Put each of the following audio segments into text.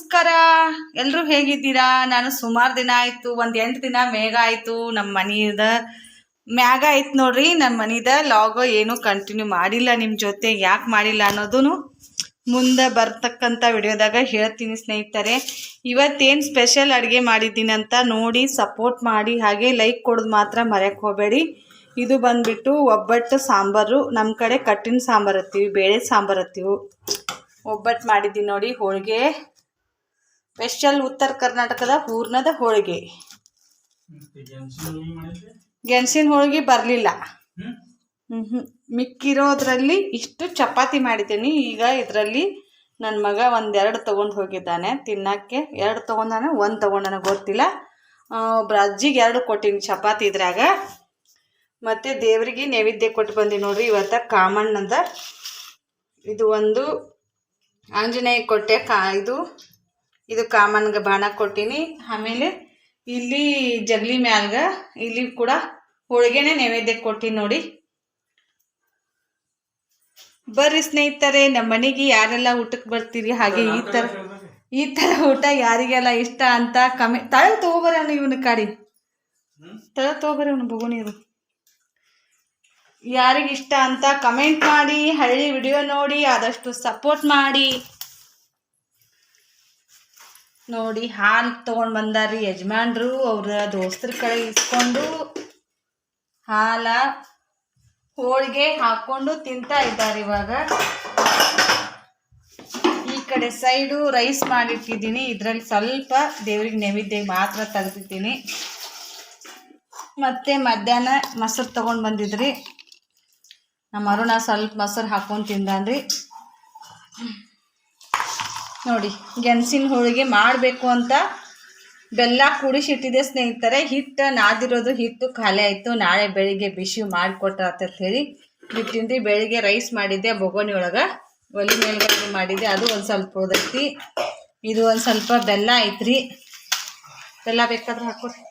ನಮಸ್ಕಾರ. ಎಲ್ಲರೂ ಹೇಗಿದ್ದೀರಾ? ನಾನು ಸುಮಾರು ದಿನ ಆಯಿತು, ಒಂದು 8 ದಿನ ಮೇಗ ಆಯಿತು ನಮ್ಮ ಮನೆಯದ ಮ್ಯಾಗ ಆಯ್ತು ನೋಡ್ರಿ. ನಮ್ಮ ಮನೆಯದ ಲಾಗ್ ಏನು ಕಂಟಿನ್ಯೂ ಮಾಡಿಲ್ಲ ನಿಮ್ಮ ಜೊತೆ. ಯಾಕೆ ಮಾಡಿಲ್ಲ ಅನ್ನೋದು ಮುಂದೆ ಬರ್ತಕ್ಕಂಥ ವಿಡಿಯೋದಾಗ ಹೇಳ್ತೀನಿ ಸ್ನೇಹಿತರೆ. ಇವತ್ತೇನು ಸ್ಪೆಷಲ್ ಅಡುಗೆ ಮಾಡಿದ್ದೀನಿ ಅಂತ ನೋಡಿ ಸಪೋರ್ಟ್ ಮಾಡಿ, ಹಾಗೆ ಲೈಕ್ ಕೊಡೋದು ಮಾತ್ರ ಮರೆಯಕ್ಕೆ ಹೋಗಬೇಡಿ. ಇದು ಬಂದುಬಿಟ್ಟು ಒಬ್ಬಟ್ಟು ಸಾಂಬಾರು. ನಮ್ಮ ಕಡೆ ಕಟ್ಟಿನ ಸಾಂಬಾರು ಹತ್ತೀವಿ, ಬೇಳೆ ಸಾಂಬಾರು ಹತ್ತೀವಿ. ಒಬ್ಬಟ್ಟು ಮಾಡಿದ್ದೀನಿ ನೋಡಿ. ಹೋಳಿಗೆ ಸ್ಪೆಷಲ್ ಉತ್ತರ ಕರ್ನಾಟಕದ ಹೂರ್ಣದ ಹೋಳಿಗೆ. ಗೆಣಸಿನ ಹೋಳಿಗೆ ಬರಲಿಲ್ಲ. ಮಿಕ್ಕಿರೋದ್ರಲ್ಲಿ ಇಷ್ಟು ಚಪಾತಿ ಮಾಡಿದ್ದೀನಿ. ಈಗ ಇದರಲ್ಲಿ ನನ್ನ ಮಗ 1-2 ತೊಗೊಂಡು ಹೋಗಿದ್ದಾನೆ ತಿನ್ನೋಕ್ಕೆ. 2 ತೊಗೊಂಡಾನೆ, 1 ತೊಗೊಂಡಾನೆ ಗೊತ್ತಿಲ್ಲ. ಒಬ್ರು ಅಜ್ಜಿಗೆ 2 ಕೊಟ್ಟಿನಿ ಚಪಾತಿ ಇದ್ರಾಗ. ಮತ್ತು ದೇವರಿಗೆ ನೈವೇದ್ಯ ಕೊಟ್ಟು ಬಂದಿ ನೋಡ್ರಿ. ಇವತ್ತು ಕಾಮಣ್ಣದ ಇದು ಒಂದು ಆಂಜನೇಯ ಕೊಟ್ಟೆ. ಇದು ಕಾಮನ್ಗೆ ಬಾಣ ಕೊಟ್ಟಿನಿ. ಆಮೇಲೆ ಇಲ್ಲಿ ಜಗಲಿ ಮ್ಯಾಲ್ಗ ಇಲ್ಲಿ ಕೂಡ ಹೋಳಿಗೆನೇ ನೈವೇದ್ಯ ಕೊಟ್ಟಿನಿ ನೋಡಿ. ಬರ್ರಿ ಸ್ನೇಹಿತರೆ, ನಮ್ಮ ಮನೆಗೆ ಯಾರೆಲ್ಲ ಊಟಕ್ಕೆ ಬರ್ತೀರಿ, ಹಾಗೆ ಈ ಥರ ಊಟ ಯಾರಿಗೆಲ್ಲ ಇಷ್ಟ ಅಂತ ತಳ ತೊಗೊಬರ ಇವನು ಕಾಡಿ ತಳ ತೊಗೊಬರ ಇವನು ಬಗುನೀರು ಯಾರಿಗಿಷ್ಟ ಅಂತ ಕಮೆಂಟ್ ಮಾಡಿ. ಹಳ್ಳಿ ವಿಡಿಯೋ ನೋಡಿ ಆದಷ್ಟು ಸಪೋರ್ಟ್ ಮಾಡಿ. ನೋಡಿ ಹಾಲು ತೊಗೊಂಡು ಬಂದಾರ್ರಿ ಯಜಮಾನ್ರು. ಅವ್ರ ದೋಸ್ತರ ಕಡೆ ಇಸ್ಕೊಂಡು ಹಾಲ ಹೋಳಿಗೆ ಹಾಕ್ಕೊಂಡು ತಿಂತಾ ಇದ್ದಾರೆ. ಇವಾಗ ಈ ಕಡೆ ಸೈಡು ರೈಸ್ ಮಾಡಿಟ್ಟಿದ್ದೀನಿ. ಇದರಲ್ಲಿ ಸ್ವಲ್ಪ ದೇವ್ರಿಗೆ ನೈವೇದ್ಯ ಮಾತ್ರ ತೆಗೆದಿದ್ದೀನಿ. ಮತ್ತು ಮಧ್ಯಾಹ್ನ ಮೊಸರು ತೊಗೊಂಡು ಬಂದಿದ್ರಿ. ನಮ್ಮ ಅರುಣ ಸ್ವಲ್ಪ ಮೊಸರು ಹಾಕ್ಕೊಂಡು ತಿಂದಾನ್ರಿ. ನೋಡಿ ಗೆಣಸಿನ ಹೋಳಿಗೆ ಮಾಡಬೇಕು ಅಂತ ಬೆಲ್ಲ ಕೂಡಿಸಿಟ್ಟಿದೆ ಸ್ನೇಹಿತರೆ. ಹಿಟ್ಟು ನಾದಿರೋದು ಹಿಟ್ಟು ಖಾಲಿ ಆಯಿತು. ನಾಳೆ ಬೆಳಿಗ್ಗೆ ಬಿಸಿ ಮಾಡಿಕೊಟ್ರ ಅಂತ ಹೇಳಿ ಬಿಟ್ಟಿನ್ರಿ. ಬೆಳಿಗ್ಗೆ ರೈಸ್ ಮಾಡಿದ್ದೆ ಬೊಗೋನಿ ಒಳಗೆ, ಒಲಿ ಮೇಲ್ಗಡೆ ಮಾಡಿದ್ದೆ. ಅದು ಒಂದು ಸ್ವಲ್ಪ ಉಳ್ದೈತಿ. ಇದು ಒಂದು ಸ್ವಲ್ಪ ಬೆಲ್ಲ ಐತ್ರಿ. ಬೆಲ್ಲ ಬೇಕಾದ್ರೆ ಹಾಕ್ಕೊಡ್ರಿ.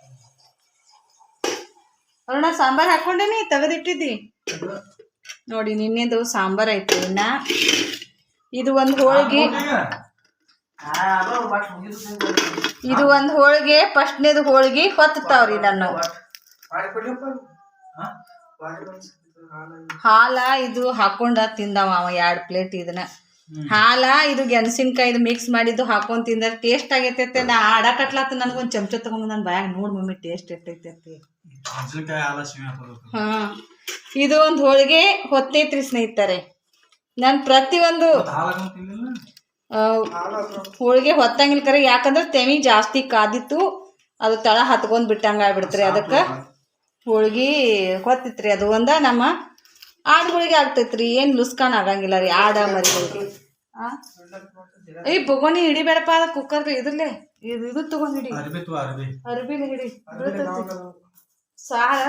ಅರುಣ ಸಾಂಬಾರು ಹಾಕ್ಕೊಂಡೇನಿ, ತೆಗೆದಿಟ್ಟಿದ್ದಿ ನೋಡಿ. ನಿನ್ನೆದು ಸಾಂಬಾರು ಐತಿ. ಇನ್ನು ಇದು ಒಂದು ಹೋಳಿಗೆ, ಇದು ಒಂದು ಹೋಳಿಗೆ ಫಸ್ಟ್ನೇದು ಹೋಳಿಗೆ ಹೊತ್ತಾವ್ರಿ. ನಾನು ಹಾಲ ಇದು ಹಾಕೊಂಡ ತಿಂದವ 2 ಪ್ಲೇಟ್. ಇದನ್ನ ಹಾಲ ಇದು ಗೆಣಸಿನ್ಕಾಯಿ ಮಿಕ್ಸ್ ಮಾಡಿದ್ದು ಹಾಕೊಂಡು ತಿಂದ್ರೆ ಟೇಸ್ಟ್ ಆಗೈತೈತೆ. ನಾ ಆಡಕಟ್ಲಾತ ನನಗೊಂದು ಚಮಚ ತಗೊಂಡು ನನ್ನ ಬಾಯಾಗ ನೋಡಿ ಮಮ್ಮಿ ಟೇಸ್ಟ್ ಎಷ್ಟೈತೈತಿ. ಹಾಂ, ಇದು ಒಂದು ಹೋಳಿಗೆ ಹೊತ್ತೈತ್ರಿ ಸ್ನೇಹಿತರೆ. ನಾನು ಪ್ರತಿಯೊಂದು ಹೋಳಿಗೆ ಹೊತ್ತಂಗಿಲ್ಲ ಕರೆ, ಯಾಕಂದ್ರೆ ತೆಮಿ ಜಾಸ್ತಿ ಕಾದಿತ್ತು. ಅದು ತಳ ಹತ್ಕೊಂಡ್ ಬಿಟ್ಟಂಗೆ ಆಗ್ಬಿಡ್ತ್ರಿ. ಅದಕ್ಕೆ ಹೋಳಿಗೆ ಹೊತ್ತಿತ್ರಿ. ಅದು ಒಂದ ನಮ್ಮ ಆಡುಗಳಿಗೆ ಆಗ್ತೈತ್ರಿ. ಏನು ಲುಸ್ಕಾನ್ ಆಗಂಗಿಲ್ಲ ರೀ ಆಡ ಮರಿಗಳಿಗೆ. ಬೊಗೋನಿ ಹಿಡಿಬೇಡಪ್ಪ, ಅದ ಕುಕ್ಕರ್ ಇದ್ರಲ್ಲೇ ಇದು ತಗೊಂಡ್ ಹಿಡಿ, ಅರ್ಬಿಲಿ ಹಿಡಿ. ಸಾರ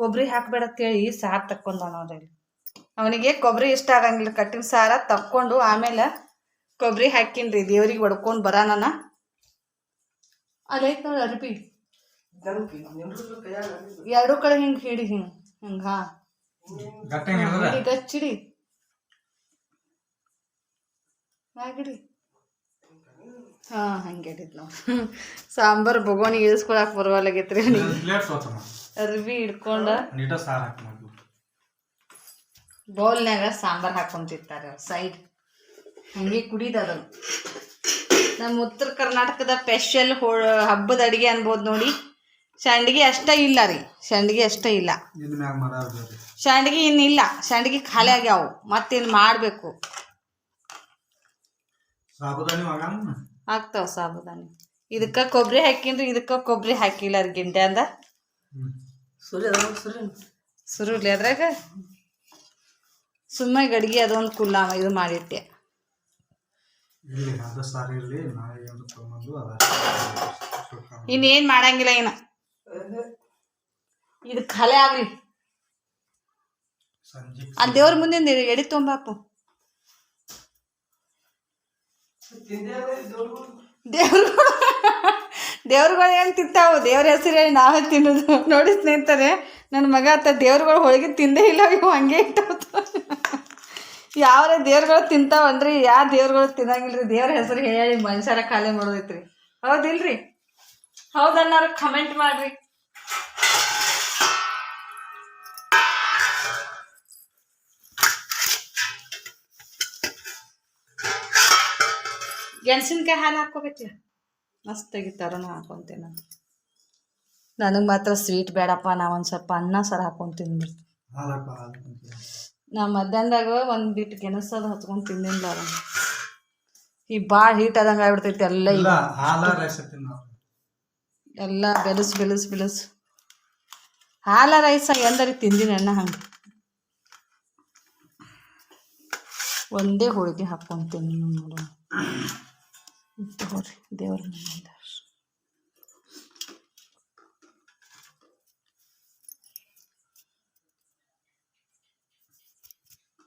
ಕೊಬ್ಬರಿ ಹಾಕ್ಬೇಡತ್ತೇಳಿ ಸಾರು ತಕ್ಕೊಂಡ ನೋಡ್ರಿ. ಅವನಿಗೆ ಕೊಬ್ಬರಿ ಇಷ್ಟ ಆಗಂಗಿಲ್ಲ. ಕಟ್ಟಿನ ಸಾರ ತಕ್ಕೊಂಡು ಆಮೇಲೆ ಕೊಬ್ಬರಿ ಹಾಕಿನ್ರಿ. ದೇವ್ರಿಗೆ ಹೊಡ್ಕೊಂಡು ಬರಾನ. ಅದೈತ್ ನೋಡಿ ಅರ್ಬಿ 2 ಕಡೆ ಹಿಂಗೆ ಹಿಡಿ, ಹಿಂಗೆ ಹಾ ಗಚ್ಚಿಡಿ ಮ್ಯಾಗಿಡಿ. ಹಾಂ ಹಂಗೆ ಹಿಡಿದ್ ನಾವು. ಸಾಂಬಾರು ಬೊಗೋನಿ ಇಳಿಸ್ಕೊಳಕ್ ಬರವಲ್ಲಾಗೈತ್ರಿ. ಅರ್ಬಿ ಹಿಡ್ಕೊಂಡ ಬೌಲ್ನಾಗ ಸಾಂಬಾರು ಹಾಕೊಂತಿರ್ತಾರೆ ಸೈಡ್. ಹಂಗೆ ಕುಡಿದದು ನಮ್ಮ ಉತ್ತರ ಕರ್ನಾಟಕದ ಸ್ಪೆಷಲ್ ಹಬ್ಬದ ಅಡುಗೆ ಅನ್ಬೋದು ನೋಡಿ. ಸಂಡಿಗೆ ಅಷ್ಟೇ ಇಲ್ಲ ರೀ, ಸಂಡಿಗೆ ಅಷ್ಟೇ ಇಲ್ಲ. ಸಂಡಿಗೆ ಇನ್ನಿಲ್ಲ, ಸಂಡಿಗೆ ಖಾಲಿ ಆಗ್ಯಾವು. ಮತ್ತೇನು ಮಾಡಬೇಕು. ಆಗ್ತಾವ ಸಾಬುದಾನಿ. ಇದಕ್ಕೆ ಕೊಬ್ಬರಿ ಹಾಕಿನ್ರಿ, ಇದಕ್ಕೆ ಕೊಬ್ಬರಿ ಹಾಕಿಲ್ಲ ರೀ. ಗಿಂಡೆ ಅಂದ ಸುರುಳಿ ಅದ್ರಾಗ ಸುಮ್ಮ ಗಡಿಗೆ ಅದೊಂದು ಕುಲ್ಲ ಇದು ಮಾಡಿಟ್ಟೆ. ಇನ್ನೇನು ಮಾಡಂಗಿಲ್ಲ. ಏನು ಇದು ಖಾಲಿ ಆಗ್ಲಿ. ಆ ದೇವ್ರ ಮುಂದೆ ಎಡಿ ತೊಂಬಾಪು. ದೇವ್ರುಗಳು ಏನು ತಿಂತಾವು? ದೇವ್ರ ಹೆಸರು ಹೇಳಿ ನಾವೇ ತಿನ್ನೋದು ನೋಡಿ ಸ್ನೇಹಿತರೆ. ನನ್ನ ಮಗ ದೇವ್ರುಗಳು ಹೋಳಿಗೆ ತಿಂದೇ ಇಲ್ಲ, ಇವು ಹಂಗೆ ಇಟ್ಟಾವ. ಯಾವ್ರೆ ದೇವ್ರುಗಳು ತಿಂತಾವನ್ರಿ, ಯಾವ ದೇವ್ರುಗಳು ತಿನ್ನಂಗಿಲ್ರಿ. ದೇವ್ರ ಹೆಸರು ಹೇಳಿ ಮನುಷ್ಯರ ಖಾಲಿ ಮಾಡೋದೈತ್ರಿ. ಹೌದಿಲ್ರಿ? ಹೌದನ್ನಾರು ಕಮೆಂಟ್ ಮಾಡ್ರಿ. ಗೆಣಸಿನ್ಕಾಯಿ ಹಾಲು ಹಾಕೋಬೇಕಿಲ್ಲ, ಮಸ್ತಾಗಿ ತರೋಣ ಹಾಕೊಂತೇನೆ. ನನಗೆ ಮಾತ್ರ ಸ್ವೀಟ್ ಬೇಡಪ್ಪ, ನಾ ಒಂದು ಸ್ವಲ್ಪ ಅನ್ನ ಸಾರು ಹಾಕೊಂಡು ನಾ ಮಧ್ಯಾಹ್ನದಾಗ ಒಂದು ಬಿಟ್ಟು ಗೆಣಸದು ಹಚ್ಕೊಂಡು ತಿಂದಿಲ್ಲ. ಈ ಭಾಳ ಹೀಟ್ ಆದಂಗೆ ಆಗ್ಬಿಡ್ತೈತಿ ಎಲ್ಲ. ಎಲ್ಲ ಬೆಲಸು ಹಾಲ ರೈಸ ಎಂದರಿ ತಿಂದಿನಿ ಅಣ್ಣ. ಹಂಗೆ ಒಂದೇ ಹೋಳಿಗೆ ಹಾಕ್ಕೊಂತೀನಿ ನೋಡು. ತಗೋರಿ ದೇವ್ರ ಮನೆಯಿಂದ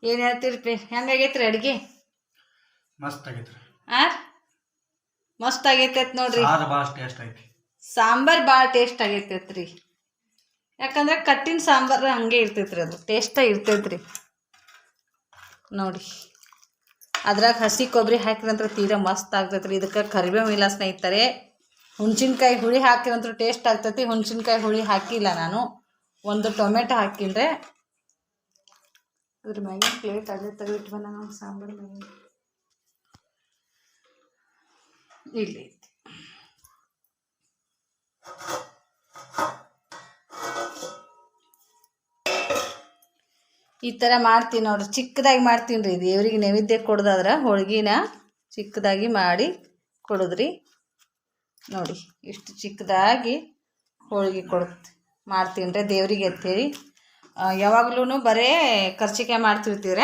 ಏನು ಹೇಳ್ತೀರಿ? ಹೆಂಗಾಗೈತ್ರಿ ಅಡುಗೆ? ಮಸ್ತ್ ಆಗೈತ್ರಿ. ಮಸ್ತ್ ಆಗೈತೈತ್ ನೋಡ್ರಿ. ಸಾಂಬಾರ್ ಭಾಳ ಟೇಸ್ಟ್ ಆಗೈತೈತ್ರಿ. ಯಾಕಂದ್ರೆ ಕಟ್ಟಿನ ಸಾಂಬಾರು ಹಂಗೆ ಇರ್ತೈತ್ರಿ, ಅದು ಟೇಸ್ಟ ಇರ್ತೈತ್ರಿ ನೋಡಿ. ಅದ್ರಾಗ ಹಸಿ ಕೊಬ್ಬರಿ ಹಾಕಿರಂತ್ರ ತೀರಾ ಮಸ್ತ್ ಆಗ್ತೈತ್ರಿ. ಇದಕ್ಕೆ ಕರಿಬೇವು ಇಲ್ಲ ಸ್ನೇಹಿತರೆ. ಹುಣ್ಸಿನ್ಕಾಯಿ ಹುಳಿ ಹಾಕಿರಂತ್ರ ಟೇಸ್ಟ್ ಆಗ್ತೈತಿ. ಹುಣ್ಸಿನ್ಕಾಯಿ ಹುಳಿ ಹಾಕಿಲ್ಲ ನಾನು, ಒಂದು ಟೊಮೆಟೊ ಹಾಕಿನ್ರೆ. ಅದ್ರ ಮ್ಯಾಗಿನ ಪ್ಲೇಟ್ ಅಲ್ಲೇ ತೆಗೆದಿಟ್ಟು ಬಂದ ನಾವು ಸಾಂಬಾರು ಮ್ಯಾಗಿನ ಇಲ್ಲಿ ಐತಿ. ಈ ಥರ ಮಾಡ್ತೀನಿ ನೋಡ್ರಿ, ಚಿಕ್ಕದಾಗಿ ಮಾಡ್ತೀನಿ ರೀ. ದೇವ್ರಿಗೆ ನೈವೇದ್ಯ ಕೊಡೋದಾದ್ರೆ ಹೋಳ್ಗಿನ ಚಿಕ್ಕದಾಗಿ ಮಾಡಿ ಕೊಡೋದ್ರಿ. ನೋಡಿ ಇಷ್ಟು ಚಿಕ್ಕದಾಗಿ ಹೋಳ್ಗೆ ಮಾಡ್ತೀನಿ ರೀ ದೇವ್ರಿಗೆ ಅಂತೇಳಿ. ಯಾವಾಗ್ಲೂ ಬರೇ ಕರ್ಚಿಕಾಯಿ ಮಾಡ್ತಿರ್ತೀರ,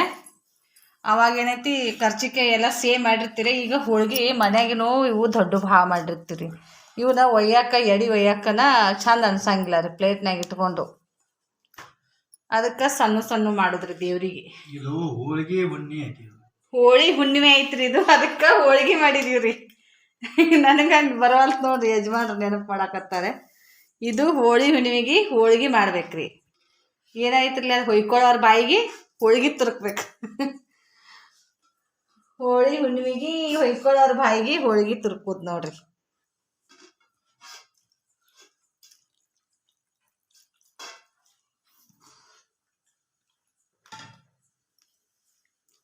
ಅವಾಗೇನೈತಿ ಕರ್ಚಿಕಾಯಿ ಎಲ್ಲ ಸೇಮ್ ಮಾಡಿರ್ತೀರ. ಈಗ ಹೋಳ್ಗೆ ಮನ್ಯಾಗಿನೂ ಇವು ದೊಡ್ಡ ಭಾಳ ಮಾಡಿರ್ತೀರಿ. ಇವನ್ನ ಎಡಿ ಒಯ್ಯಾಕನ ಚಂದ ಅನ್ಸಂಗಿಲ್ಲ ರೀ ಪ್ಲೇಟ್ನಾಗ ಇಟ್ಕೊಂಡು. ಅದಕ್ಕೆ ಸಣ್ಣ ಸಣ್ಣ ಮಾಡಿದ್ರಿ ದೇವ್ರಿಗೆ. ಹೋಳಿ ಹುಣ್ಣಿಮೆ ಐತ್ರಿ ಇದು, ಅದಕ್ಕೆ ಹೋಳಿಗೆ ಮಾಡಿದೀವ್ರಿ. ನನಗೆ ಬರವಲ್ತು ನೋಡ್ರಿ, ಯಜಮಾನ್ರು ನೆನಪು ಮಾಡಾಕತ್ತಾರೆ. ಇದು ಹೋಳಿ ಹುಣ್ಣಿಮೆಗೆ ಹೋಳಿಗೆ ಮಾಡ್ಬೇಕ್ರಿ. ಏನಾಯ್ತಿರ್ಲಿ, ಅದು ಹೊಯ್ಕೊಳ್ಳೋರ ಬಾಯಿಗೆ ಹೋಳಿಗೆ ತುರುಕ್ಬೇಕು. ಹೋಳಿ ಹುಣ್ಣಿಮೆಗೆ ಹೊಯ್ಕೊಳ್ಳೋರ ಬಾಯಿಗೆ ಹೋಳಿಗೆ ತುರುಕುದು ನೋಡ್ರಿ.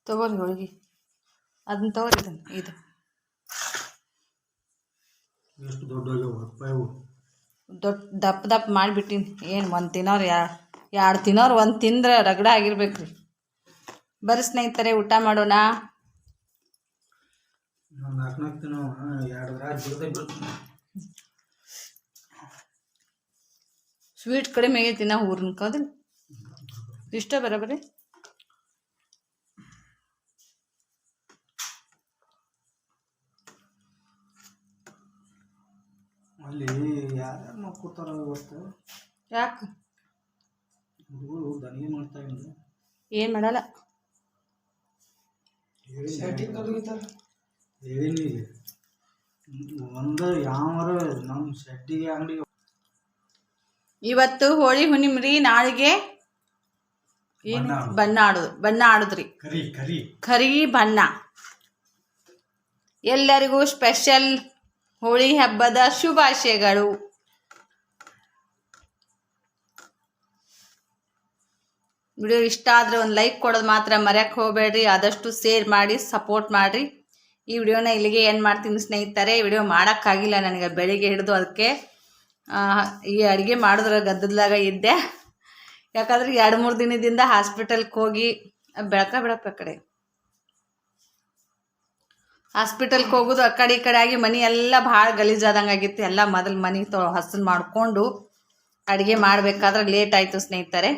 ತಗೋರಿ ಹೋಳಿಗೆ, ಅದನ್ನ ತಗೋರಿ. ಇದು ದಪ್ಪ ಮಾಡಿಬಿಟ್ಟಿನಿ. ಏನು ಒಂದು ತಿನ್ನೋರು ಎರಡು ತಿನ್ನೋರು ಒಂದು ತಿಂದ್ರೆ ರಗಡ ಆಗಿರ್ಬೇಕ್ರಿ. ಬರ್ರಿ ಸ್ನೇಹಿತರೆ, ಊಟ ಮಾಡೋಣ. ಸ್ವೀಟ್ ಕಡಿಮೆ ಆಗೈತಿ ನಾ ಊರಿನ ಕದಿಲ್ಲ ಇಷ್ಟ ಬರೋಬರಿ. ಅಲ್ಲಿ ಯಾರ್ಯಾರು ಮಕ್ಕೂತಾರ ಇವತ್ತು? ಯಾಕೆ ದನಿಗೆ ಮಾಡ್ತಾ ಇಲ್ಲ? ಏನು ಮಾಡಲ್ಲ, ಹೇಳಿನಿ. ಒಂದು ಯಾವಾರ ನಮ್ಮ ಶೆಟ್ಟಿಗೆ ಅಂಗಡಿ ಇವತ್ತು ಹೋಳಿ ಹುಣ್ಣಿಮೆ ರೀ. ನಾಳೆಗೆ ಏನು ಬಣ್ಣ ಆಡುದ್ರಿ, ಕರಿ ಬಣ್ಣ. ಎಲ್ಲರಿಗೂ ಸ್ಪೆಷಲ್ ಹೋಳಿ ಹಬ್ಬದ ಶುಭಾಶಯಗಳು. ವಿಡಿಯೋ ಇಷ್ಟ ಆದರೆ ಒಂದು ಲೈಕ್ ಕೊಡೋದು ಮಾತ್ರ ಮರೆಯಕ್ಕೆ ಹೋಗಬೇಡ್ರಿ. ಆದಷ್ಟು ಶೇರ್ ಮಾಡಿ ಸಪೋರ್ಟ್ ಮಾಡಿರಿ. ಈ ವಿಡಿಯೋನ ಇಲ್ಲಿಗೆ ಏನು ಮಾಡ್ತೀನಿ ಸ್ನೇಹಿತರೆ. ವಿಡಿಯೋ ಮಾಡೋಕ್ಕಾಗಿಲ್ಲ ನನಗೆ, ಬೆಳಿಗ್ಗೆ ಹಿಡಿದು ಅದಕ್ಕೆ ಈ ಅಡುಗೆ ಮಾಡಿದ್ರೆ ಗದ್ದಲಾಗ ಇದ್ದೆ. ಯಾಕಂದ್ರೆ 2-3 ದಿನದಿಂದ ಹಾಸ್ಪಿಟಲ್ಗೆ ಹೋಗಿ ಬೆಳಕ ಕಡೆ ಹಾಸ್ಪಿಟಲ್ಗೆ ಹೋಗೋದು ಆ ಕಡೆ ಈ ಕಡೆ ಆಗಿ ಮನೆ ಎಲ್ಲ ಭಾಳ ಗಲೀಜಾದಂಗೆ ಆಗಿತ್ತು. ಎಲ್ಲ ಮೊದಲು ಮನೆ ಹಸನ್ ಮಾಡಿಕೊಂಡು ಅಡುಗೆ ಮಾಡಬೇಕಾದ್ರೆ ಲೇಟ್ ಆಯಿತು ಸ್ನೇಹಿತರೆ.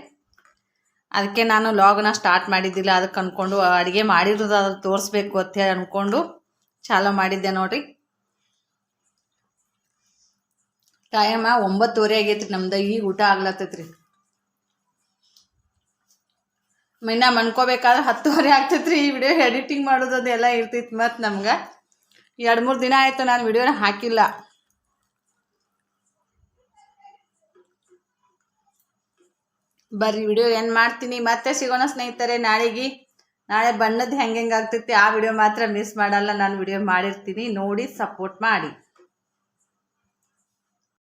ಅದಕ್ಕೆ ನಾನು ಲಾಗ್ನ ಸ್ಟಾರ್ಟ್ ಮಾಡಿದ್ದಿಲ್ಲ. ಅದಕ್ಕೆ ಅಂದ್ಕೊಂಡು ಅಡುಗೆ ಮಾಡಿರೋದು ಅದು ತೋರಿಸ್ಬೇಕು ಅಂತೇಳಿ ಅಂದ್ಕೊಂಡು ಚಾಲೂ ಮಾಡಿದ್ದೆ ನೋಡಿರಿ. ಟೈಮ 9:30 ಆಗೈತ್ರಿ ನಮ್ದು. ಈಗ ಊಟ ಆಗ್ಲತ್ತೈತ್ರಿ. ಮೈನಾ ಮನ್ಕೋಬೇಕಾದ್ರೆ 10:30 ಆಗ್ತೈತ್ರಿ. ಈ ವಿಡಿಯೋ ಎಡಿಟಿಂಗ್ ಮಾಡೋದು ಅದೆಲ್ಲ ಇರ್ತೈತಿ. ಮತ್ತು ನಮ್ಗೆ 2-3 ದಿನ ಆಯಿತು ನಾನು ವಿಡಿಯೋನ ಹಾಕಿಲ್ಲ. ಬರ್ರಿ ವಿಡಿಯೋ ಏನು ಮಾಡ್ತೀನಿ. ಮತ್ತೆ ಸಿಗೋಣ ಸ್ನೇಹಿತರೆ ನಾಳೆಗೆ. ನಾಳೆ ಬಣ್ಣದ ಹೆಂಗೆ ಆಗ್ತೈತಿ ಆ ವಿಡಿಯೋ ಮಾತ್ರ ಮಿಸ್ ಮಾಡಲ್ಲ. ನಾನು ವಿಡಿಯೋ ಮಾಡಿರ್ತೀನಿ, ನೋಡಿ ಸಪೋರ್ಟ್ ಮಾಡಿ.